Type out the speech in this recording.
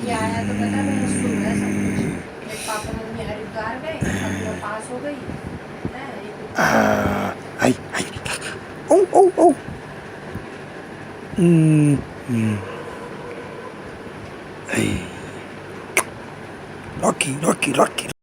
ये आया तो पता मैंने सुना है सब कुछ। मेरे पापा मम्मी हरिद्वार गए, अब मैं पास हो गई है ये Ai, ai. Oh, oh, oh. Ai. Rocky, Rocky, Rocky.